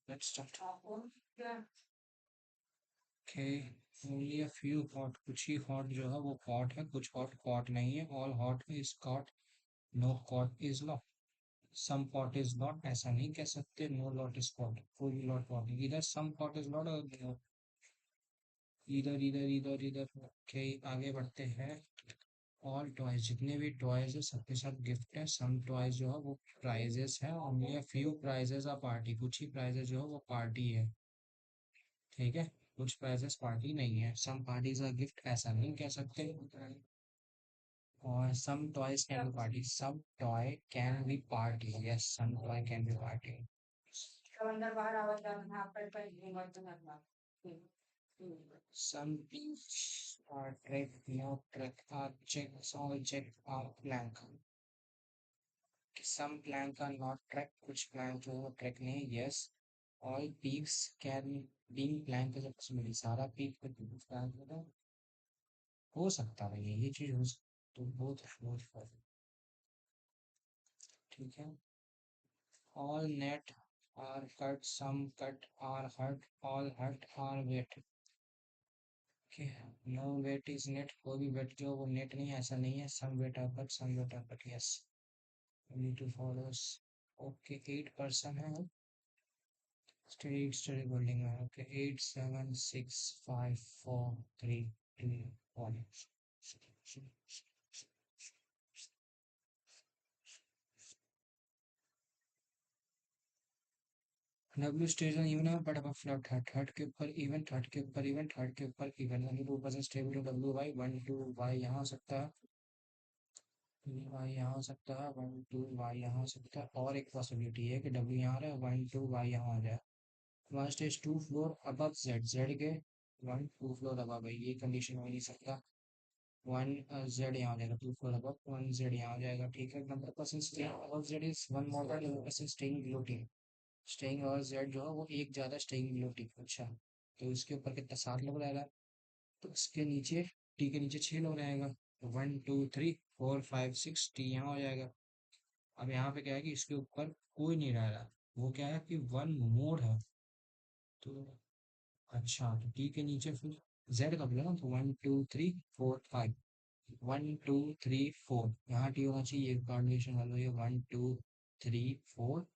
Let's start. Okay, only a few hot. कुछ ही hot जो है वो hot है, कुछ hot hot नहीं है. All hot is hot. No hot is not. Some hot is not. ऐसा नहीं कह सकते. No lot is hot. कोई lot hot नहीं. Either some hot is not or इधर. ओके, आगे बढ़ते हैं. ऑल टॉयज, जितने भी टॉयज है सबके साथ गिफ्ट है. सम टॉयज जो है वो प्राइजेस है. Only a few prizes are party. कुछ ही प्राइजेस जो है वो पार्टी है. ठीक है, कुछ प्राइजेस पार्टी नहीं है. सम पार्टीज आर गिफ्ट ऐसा नहीं कह सकते. और some toys can be party. Some toy can be party. Yes, some toy can be party. Some beach are trek, no trek, are check, all check, are blank. Some blank are not trek, कुछ blank जो है वो trek नहीं. Yes, all peaks can being blank is a possibility. सारा peak पे blank हो सकता है. ये चीज हो सकती तो बहुत ठीक है. All net are cut, some cut are hurt, all hurt are wet. Okay, no wet is net. कोई भी wet जो वो net नहीं है ऐसा नहीं है. Some wet are cut, some wet are cut. Yes, we need to follow. Okay, 8 person है. Steady building है. Okay, 8 7 6 5 4 3 2 1. W stays on even but above flat hut. हट के ऊपर इवेंट, हट के ऊपर इवेंट, हट के ऊपर इवेंट. यानी 2% स्टेबल W बाई 1 2 Y यहाँ हो सकता है. Y यहाँ हो सकता है. 1 2 Y यहाँ हो सकता है. और एक पॉसिबिलिटी है कि W यहाँ रहे, 1 2 Y यहाँ आ जाए. One stage 2 floor above Z. Z के 1 2 फ्लोर अबव है. ये कंडीशन हो नहीं सकता. 1 जेड यहाँ आ जाएगा. 2 फ्लोर अबव 1 जेड यहाँ आ जाएगा. ठीक है. Number person staying above Z is one more than number person staying below T. Staying और जेड जो है वो एक ज्यादा स्टेइंग बिलो टी. अच्छा, तो इसके ऊपर कितना 7 लोग रहेगा. तो इसके नीचे टी के नीचे 6 लोग रहेगा. 1 2 3 4 5 6 टी यहाँ हो जाएगा. अब यहाँ पे क्या है कि इसके ऊपर कोई नहीं रह रहा. वो क्या है कि वन मोर है. तो अच्छा, तो टी के नीचे फिर जेड का बोला ना, तो 1 2 3 4 5. 1 2 3 4 यहाँ टी होना चाहिए. कॉर्डिनेशन वाला ये 1 2 3 4.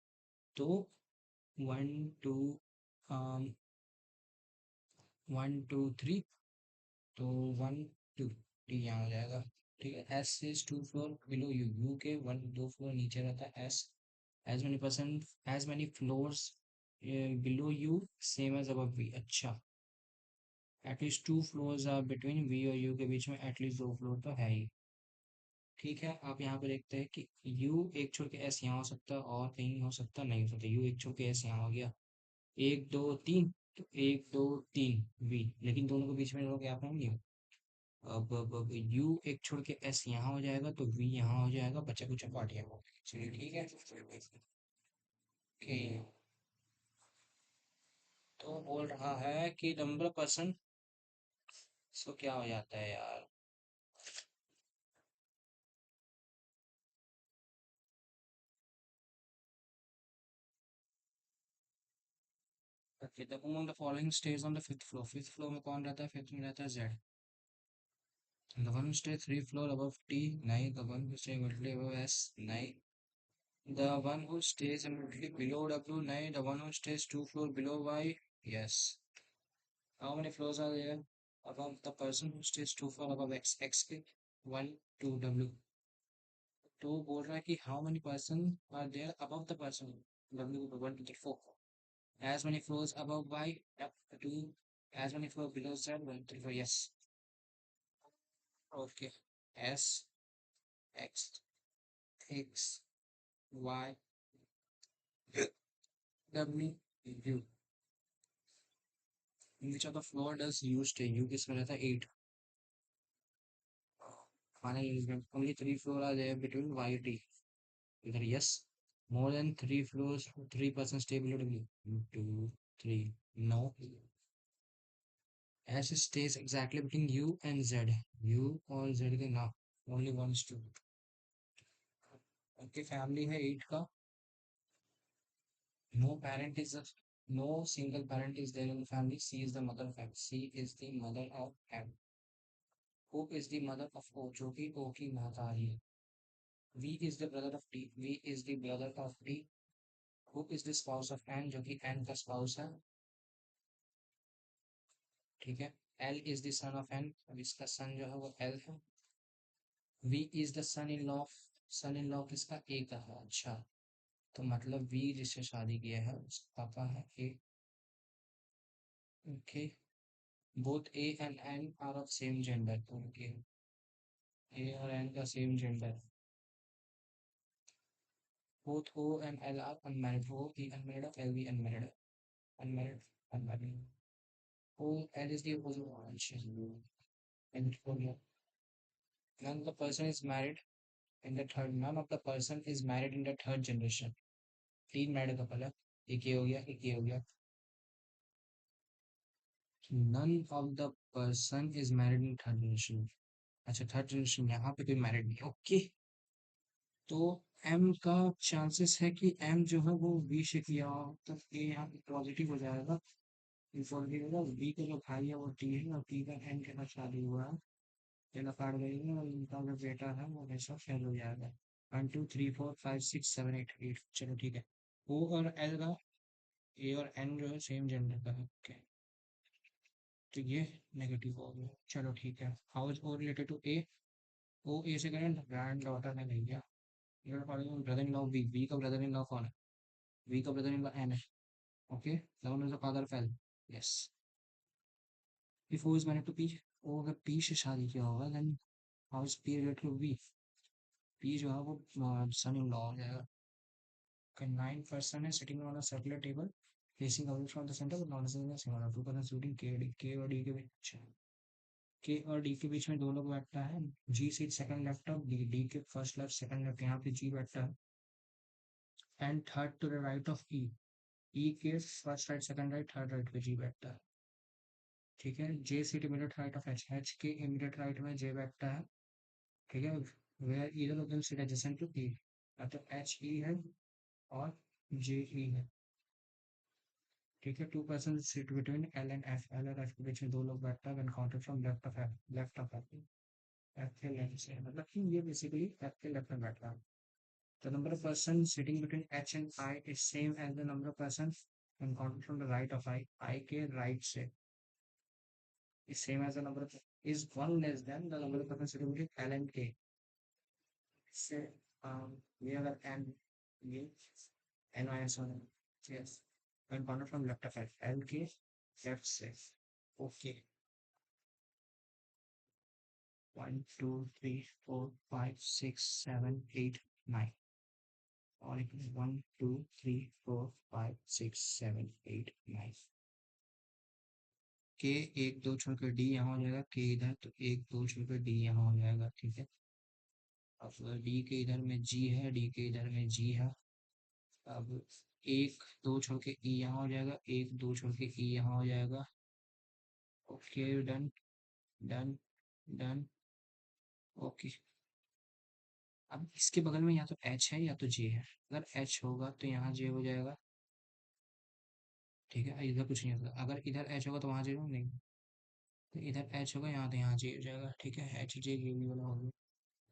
तो 1 2 1 2 3. तो 1 2 टी यहाँ हो जाएगा. ठीक है. S is 2 floor below U. U के 1 2 फ्लोर नीचे रहता है S. As many percent, as many floors below U same as above V. अच्छा, at least 2 floors are between V और यू के बीच में एटलीस्ट 2 फ्लोर तो है ही. ठीक है. आप यहाँ पे देखते हैं कि यू एक छोड़ के एस यहाँ हो सकता है और कहीं हो सकता नहीं हो सकता. यू एक छोड़ के एस यहाँ हो गया. 1 2 3. तो 1 2 3 वी, लेकिन दोनों के बीच में लोग यहाँ होंगे. अब यू एक छोड़ के एस यहाँ हो जाएगा तो वी यहाँ हो जाएगा. बच्चा कुछ पार्टियां हो. चलिए ठीक है. ओके, तो बोल रहा है कि नंबर पर्सन. सो क्या हो जाता है यार. Okay, the whom of the following stays on the fifth floor. Fifth floor में कौन रहता है. फिफ्थ में रहता है Z. The one who stays 3 floor above T, नहीं. The one who stays immediately above S, नहीं. The one who stays immediately below W, नहीं. The one who stays 2 floor below Y, yes. How many floors are there above the person who stays 2 floor above X? X के 1 2 W. तो बोल रहा है कि how many person are there above the person W 1 2 3 4. As many floors above Y, 2. As many floors below Z, 1 3 4. Yes. Okay. S X X Y W U. In which of the floor does U stay? U किसमें रहता है. 8. Final arrangement. Only 3 floors are there between Y and T. Either yes. More than 3 floors, 3 persons stay below W. 2 3. No. S stays exactly between U and Z. U और Z के ना. Only one student. उनकी family है 8 का. No parent is no single parent is there in family, C is the mother of M, C is the mother of M, O is the mother of O, जो कि O की महतारी है, V is the brother of T, V is the brother of T, who is the spouse of N, जो कि N का spouse है, ठीक है। L is the son of N, अब इसका सन जो है वो एल है। V is the son in law of, son in law किसका, ए का है, अच्छा। तो मतलब वी जिससे शादी किया है उसका पापा है A, okay. Both A and N are of same gender, okay, A और एन का same gender. Both O and L are unmarried, O E unmarried, L B unmarried, unmarried, unmarried. O L is the opposite, and none of the person is married in the third, none of the person is married in the third generation, तीन married couple है, एक ये हो गया, एक ये हो गया। none of the person is married in third generation, अच्छा थर्ड जनरेशन, यहाँ पे कोई मैरिड नहीं, ओके। तो एम का चांसेस है कि एम जो है वो बी से किया हो, तो ए यहाँ पे पॉजिटिव हो जाएगा, पॉजिटिव होगा। बी का जो भाई है वो टी है, और टी का एन के साथ शादी हुआ है, ये काट गई है, और इनका जो बेटा है वो हमेशा फेल हो जाएगा। 1 2 3 4 5 6 7 8 8, चलो ठीक है। ओ और एल का, ए और एन जो है सेम जेंडर का है, ओके। तो ये नेगेटिव हो गया, चलो ठीक है। How is O related to A, O A से करें, ग्रैंड डॉटर ने नहीं गया। Brother in law B, B का ब्रदर इन लॉ कौन है, बी का ब्रदर इन लॉ एन है, okay. One is the father fail, yes. If O is married to P, O अगर पी से शादी किया होगा, then how is P related to B, P जो है वो सन इन लॉ हो जाएगा। Nine person is sitting on a circular table facing away from the center but not necessarily similar, two person shooting के और डी के बीच, के और डी के बीच में दो लोग बैठता है, G sits second left of, D D के फर्स्ट लेफ्ट सेकंड लेफ्ट, यहाँ पे जी बैठता है, and third to the right of E, E के first right second right third right पे जी बैठता है, ठीक है। J sits immediate right of H, H के इमीडिएट राइट में जे बैठता है, ठीक है। Where either of them sits adjacent to E, तो एच ई है और जे ई है, ठीक है। Two person sit between L and F, L और एफ के बीच में दो लोग बैठता है, counted from left of F, left of F, F के लेफ्ट से, मतलब कि ये बेसिकली एफ के लेफ्ट में बैठ रहा है। The number of persons sitting between H and I is same as the number of persons when counted from the right of I के right से is same as the number of, is one less than the number of persons sitting between L and K से, ये अगर N, ये N minus one, yes, when counted from left of L के left से, okay। 1 2 3 4 5 6 7 8 9, और 1 2 3 4 5 6 7 8 9, के एक दो छोड़ कर डी यहाँ हो जाएगा, के इधर, तो एक दो छोड़ कर डी यहाँ हो जाएगा, ठीक है। अब डी के इधर में जी है, डी के इधर में जी है, अब एक दो छोड़ के ई यहाँ हो जाएगा, एक दो छोड़ के ई यहाँ हो जाएगा, okay done, done, done, okay. अब इसके बगल में या तो एच है या तो जे है, अगर एच होगा तो यहाँ जे हो जाएगा, ठीक है। इधर कुछ नहीं होगा, अगर इधर एच होगा तो वहाँ जे होगा नहीं, तो इधर एच होगा यहाँ, तो यहाँ जे हो जाएगा, ठीक है। एच जे ये वाला हो गया।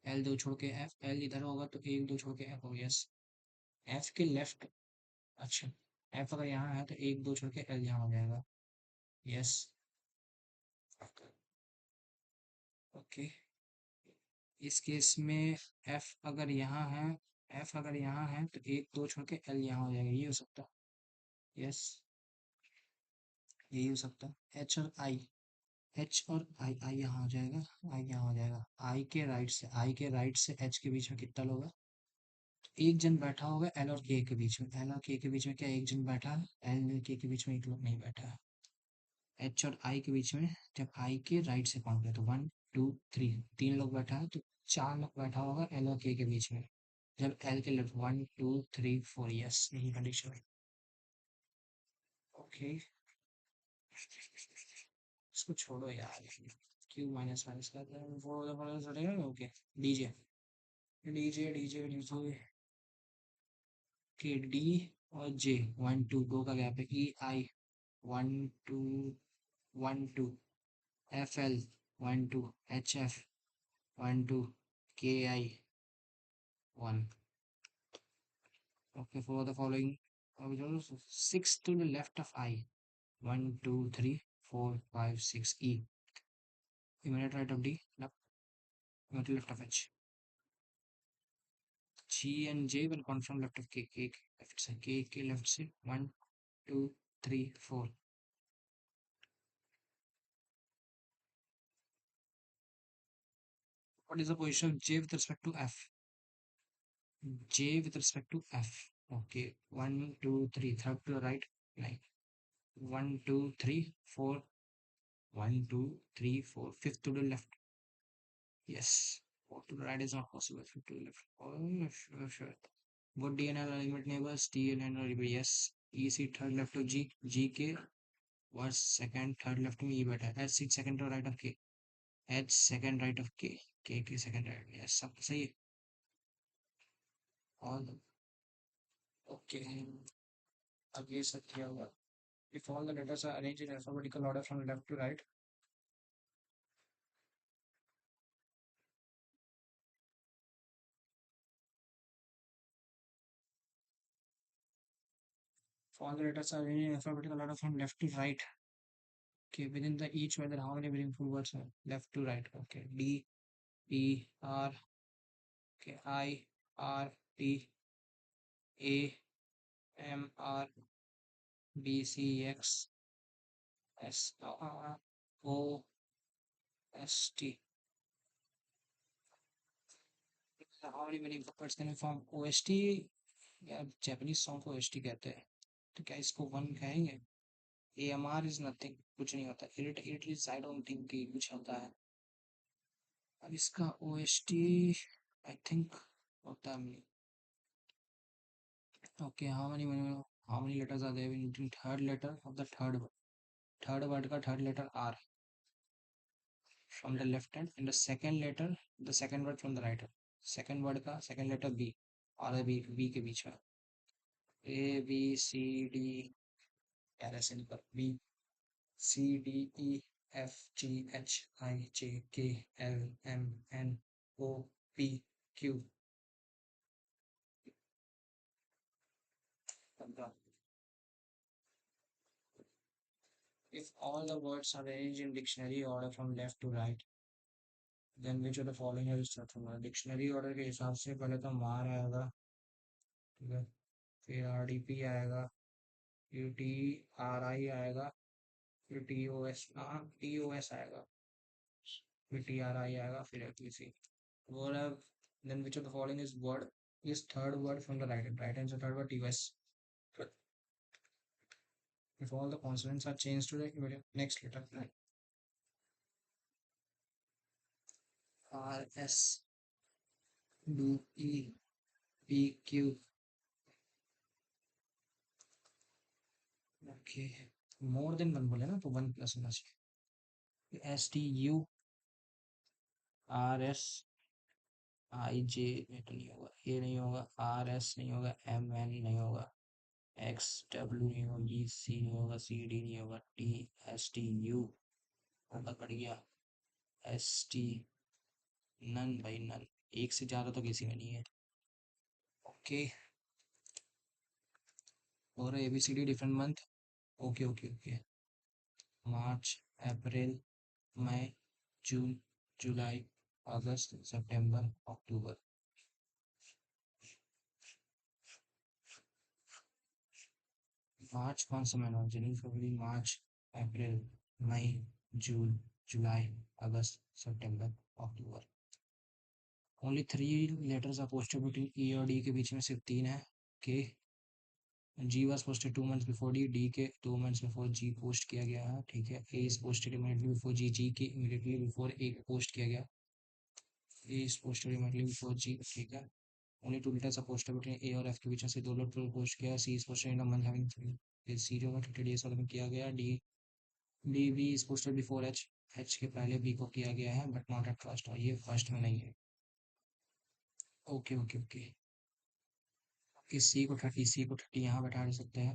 एल दो छोड़ के एफ, एल इधर होगा तो एक दो छोड़ के एफ हो गया, यस। एफ के लेफ्ट, अच्छा, एफ अगर यहाँ है तो एक दो छोड़ के एल यहाँ हो जाएगा, यस, ओके। इस केस में एफ अगर यहाँ है, एफ अगर यहाँ है तो एक दो छोड़ के एल यहाँ हो जाएगा, ये हो सकता है, यस, यही हो सकता है। एच और आई, एच और आई, आई यहाँ हो जाएगा, आई यहाँ हो जाएगा, आई के राइट से, आई के राइट से एच के बीच में कितना लोग है, तो एक जन बैठा होगा एल और के बीच में, एल और के बीच में क्या एक जन बैठा है, एल और के बीच में एक लोग नहीं बैठा है। एच और आई के बीच में जब आई के राइट से काउंट करें तो 1 2 3, तीन लोग बैठा है, तो चार लोग बैठा होगा एल और के बीच में, जब एल के लेफ्ट 1 2 3 4, यस, यही कंडीशन है, ओके। इसको छोड़ो यार, क्यू माइनस माइनस का वो चलेगा, okay. DJ, DJ, DJ, DJ के डी और जे 1 2 गो का गैप है, ई आई 1 2 1 2, एफ एल 1 2, एच एफ 1 2, के आई 1. Okay, for the following, 6 to the left of I. 1 2 3 4 5 6 E. Immediate right of D, left, immediate left of H. G and J will confirm left of K. K left side. K left side. 1 2 3 4. What is the position of J with respect to F? J with respect to F. Okay. 1 2 3. Third to the right. Like 1 2 3 4. 1 2 3 4. Fifth to the left. Yes. Four to the right is not possible. Fifth to the left. Oh, sure, sure. What DNL element neighbors? TNL yes. E seat third left to G. GK was second third left to E beta. H seat second to right of K. H second right of K. K second right. Yes, सब सही है. All okay. अब ये सब क्या हुआ? If all the letters are arranged in alphabetical order from left to right, if all the letters are arranged in alphabetical order from left to right, okay, within the each whether how many meaningful words are left to right? Okay, D E R, okay, I R T A M R B C X S O S T. How many meaningful words can we form? OST या Japanese song को OST कहते हैं, तो क्या इसको one कहेंगे? AMR is nothing, कुछ नहीं होता. It is I don't think कि कुछ होता है. अब इसका OST आई थिंक होता है. Okay, how many letters are there in third letter of the third word का third letter are from the left hand, and the second letter the second word from the right hand. Second word का second letter B, और B के बीच में A B C D, यार ऐसे नहीं कर, B C D E F G H I J K L M N O P Q. If all the words are arranged in dictionary order from left to right, then which of the following is true? Dictionary order के हिसाब से पहले तो मार आएगा, ठीक है, फिर RDP आएगा, फिर TRI आएगा, फिर TOS आएगा, फिर TRI आएगा, फिर FBC. Word have, then which of the following is third word from the right hand side, third word TOS. If all the consonants are changed to the next letter, R S D E P Q. Okay, more than one बोले ना, तो one plus होना चाहिए. STU RS IJ, ये तो नहीं होगा, ये नहीं होगा, RS नहीं होगा, MN नहीं होगा, XW नहीं होगी, C नहीं होगा, CD नहीं होगा, TSTU होगा, कट गया. ST नन भाई नन, एक से ज्यादा तो किसी में नहीं है. ओके, और ABCD different month. Okay okay okay. मार्च, अप्रैल, मई, जून, जुलाई, अगस्त, सितंबर, अक्टूबर. मार्च कौन सा महीना? जनवरी फरवरी मार्च अप्रैल मई जून जुलाई अगस्त सितंबर अक्टूबर. Only 3 letters are posted between E और डी, के बीच में सिर्फ 3 है. K G was posted 2 months before D, D के 2 months बिफोर जी पोस्ट किया गया है, ठीक है. ए इज पोस्टेड इमीडिएटली बिफोर जी, जी के इमीडिएटली बिफोर ए पोस्ट किया गया. ए इज पोस्टेड इमीडिएटली बिफोर जी, ठीक है. Only 2 letters are posted between ए और एफ, के बीच में से 2 लेटर पोस्ट किया. C is posted in a month having 3, C जो है 30 days वाले में किया गया. D D B is posted before H, H के पहले बी को किया गया है, बट नॉट एट फर्स्ट, और ये फर्स्ट में नहीं है. Okay okay okay. इसी को 30 यहाँ बैठा सकते हैं।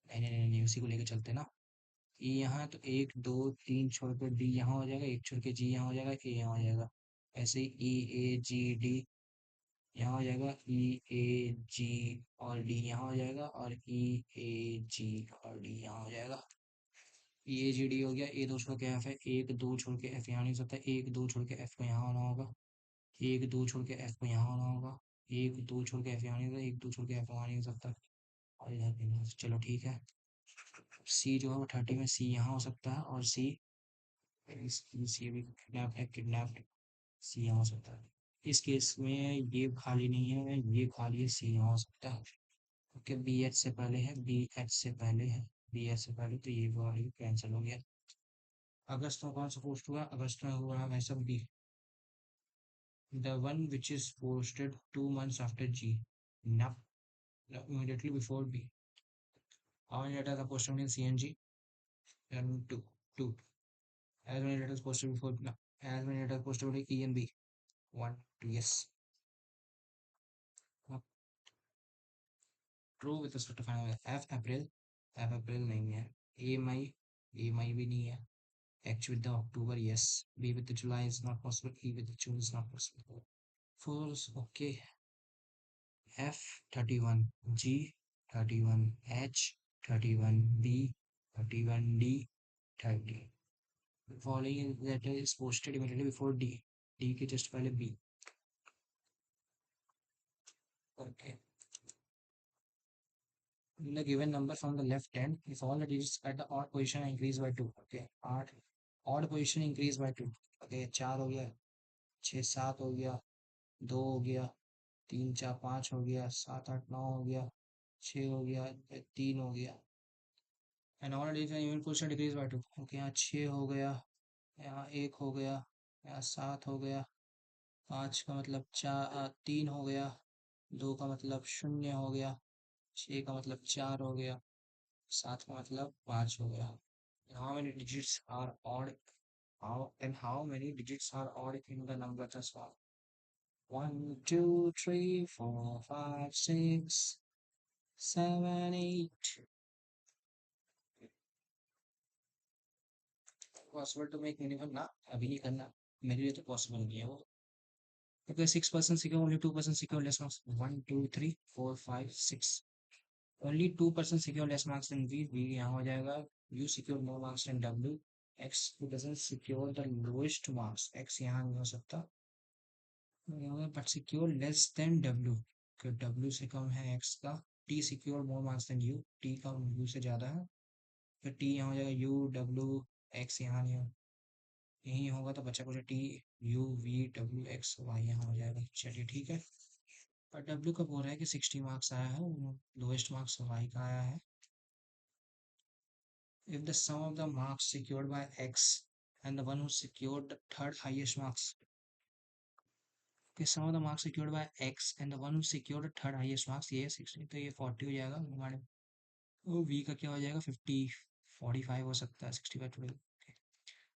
नहीं नहीं नहीं नहीं, उसी को लेके चलते हैं ना। ई यहाँ तो 1 2 3 छोड़ कर डी यहाँ हो जाएगा, एक छोड़ के जी यहाँ हो जाएगा, ए यहाँ हो जाएगा। ऐसे ही E A G D यहाँ हो जाएगा, E A G और डी यहाँ हो जाएगा, और E A G और डी यहाँ हो जाएगा। E A G D हो गया। ए दो छोड़ के एफ है, एक दो छोड़ के एफ यहाँ नहीं हो सकता, एक दो छोड़ के एफ को यहाँ होना होगा, एक दो छोड़ के एफ को यहाँ होना होगा, एक दो छोड़ के एफ यहाँ नहीं होगा, एक दो छोड़ के एफ वहाँ नहीं हो सकता, और इधर भी नहीं। चलो ठीक है। सी जो है वो 30 में सी यहाँ हो सकता है, और सी सी भी किडनैप्ड सी यहाँ हो सकता है। इस केस में ये खाली नहीं है, ये खाली है, सी यहाँ हो सकता है। ओके, बी एच से पहले है, बी एच से पहले है, बी एच से पहले, तो ये वाली कैंसिल हो गया। अगस्त में कौन सा पोस्ट हुआ? अगस्त में हुआ है सब B, the one which is posted 2 months after G. No, no, immediately before B. How many letters are posted in CNG? And two. As many letters posted before, no. As many letters posted in E and B. One, two, yes. True with respect to final. F April नहीं है. A May भी नहीं है. H with the October, yes. B with the July is not possible. E with the June is not possible. False, okay. F 31, G 31, H 31, B 31, D 30. Following letter is posted immediately before D. D के just पहले B. Okay. In the given number from the left hand, if all the digits at the odd position increase by 2. Okay. odd position increase by 2. Okay. 4 हो गया, 6 7 हो गया, 2 हो गया, 3 4 5 हो गया, 7 8 9 हो गया, 6 हो गया, 3 हो गया। And all division even question decrease by 2। Okay, यहाँ 6 हो गया, यहाँ 1 हो गया, यहाँ 7 हो गया, 5 का मतलब 3 हो गया, 2 का मतलब 0 हो गया, 6 का मतलब 4 हो गया, 7 का मतलब 5 हो गया। How many digits are odd, how many digits are odd in the number thus far? 1 2 3 4 5 6 7 8। Possible to make minimum ना, अभी नहीं करना, मेरे लिए तो पॉसिबल नहीं है वो। Okay, 6% secure, only 2% secure, less marks. 1 2 3 4 5 6, only 2% secure, less marks than V. V यहाँ हो जाएगा, U secure more marks than W. X who doesn't secure the lowest marks, X यहाँ नहीं हो सकता, but secure less than W, क्योंकि W से कम है X का। T secure more marks than U, T का U से ज़्यादा है, फिर T यहाँ हो जाएगा, U W X यहाँ नहीं हो, यही होगा तो बच्चा कुछ T U V W X Y यहाँ हो जाएगा। चलिए ठीक है। पर डब्ल्यू का बोल रहा है कि 60 मार्क्स आया है, लोएस्ट मार्क्स वाई का आया है। If the sum of the marks secured by X and the one who secured the third highest marks, कि sum of the marks secured by X and the one who secured the third highest marks, ये 60, तो ये 40 हो जाएगा हमारे। वो we का क्या हो जाएगा, 50 45 हो सकता है, 65 12।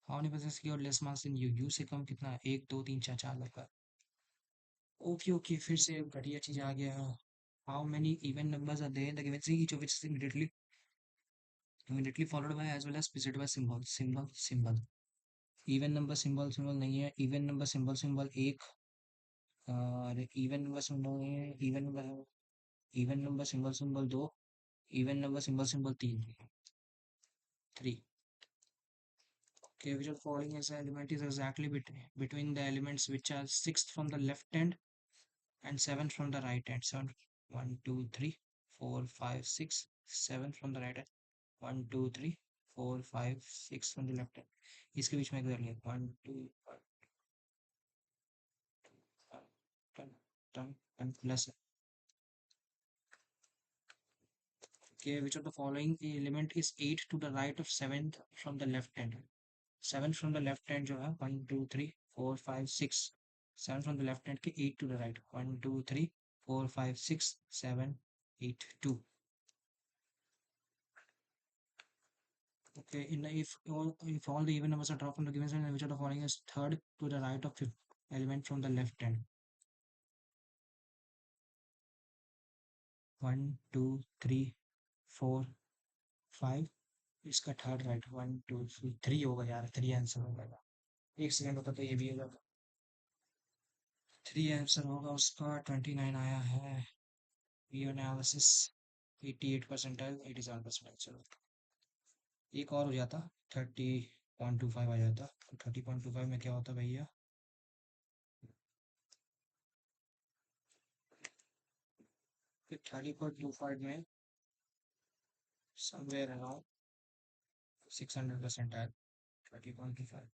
How many percent secure less marks in you, you से कम कितना, 1 2 3 4 4 लड़का। ओके ओके, फिर से बढ़िया चीज आ गया। How many even numbers are there in the given C, each of which is immediately followed by as well as preceded by symbol। Even number symbol नहीं है, इवन नंबर सिंबल एक, और इवन नंबर सिंबल नहीं है, even number symbol दो, even number symbol तीन, 3। Okay, which of the following is element is exactly between the elements which are sixth from the left hand and seventh from the right hand? 7 1 2 3 4 5 6 7 from the right hand, 1 2 3 4 5 6 from the left hand। इसके बीच में कर लिया 1 2 plus. Okay, which of the following element is 8 to the right of 7th from the left hand? 7 from the left hand जो है 1 2 3 4 5 6, 7 from the left hand के 8 to the right 1 2 3 4 5 6 7 8 2। Okay, if all the even numbers are dropped from the given set, which of the following is third to the right of fifth element from the left hand? 1 2 3 4 5, इसका third right 1 2 3 होगा यार, 3 answer होगा। 1 second होता तो ये भी हो जाता। 3 आंसर होगा उसका, 29 आया है। ये एनालिसिस 88 परसेंटाइल, 87 परसेंटाइल। चलो एक और हो जाता, 30.25 आ जाता। 30.25 में क्या होता भैया? फिर 30.25 में समवेयर अराउंड 600 परसेंटाइल। 30.25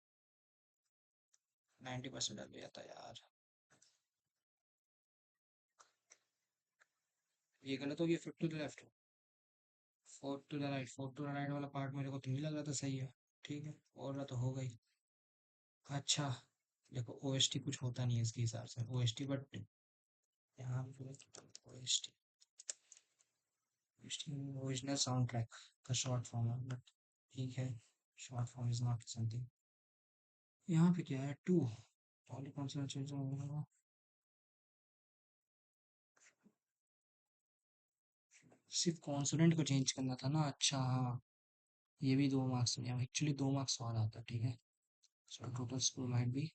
90 परसेंट आ जाता यार। ये गलत हो गया, 4 to the left, 4 to the right. 4 to the right वाला पार्ट मेरे को तो नहीं लग रहा था सही है। ठीक है, और रहा तो हो गई। अच्छा, देखो ओएसटी कुछ होता नहीं है इसके हिसाब से, ओएसटी बट यहाँ पे ओएसटी, ओरिजिनल साउंड ट्रैक का शॉर्ट फॉर्म है, बट ठीक है, short form is not something. यहाँ पे क्या है, टू, पहले कौन सा चीज है? सिर्फ कॉन्सोनेंट को चेंज करना था ना, अच्छा हाँ। ये भी 2 मार्क्स में, एक्चुअली 2 मार्क्स और आता, ठीक है। So total score might be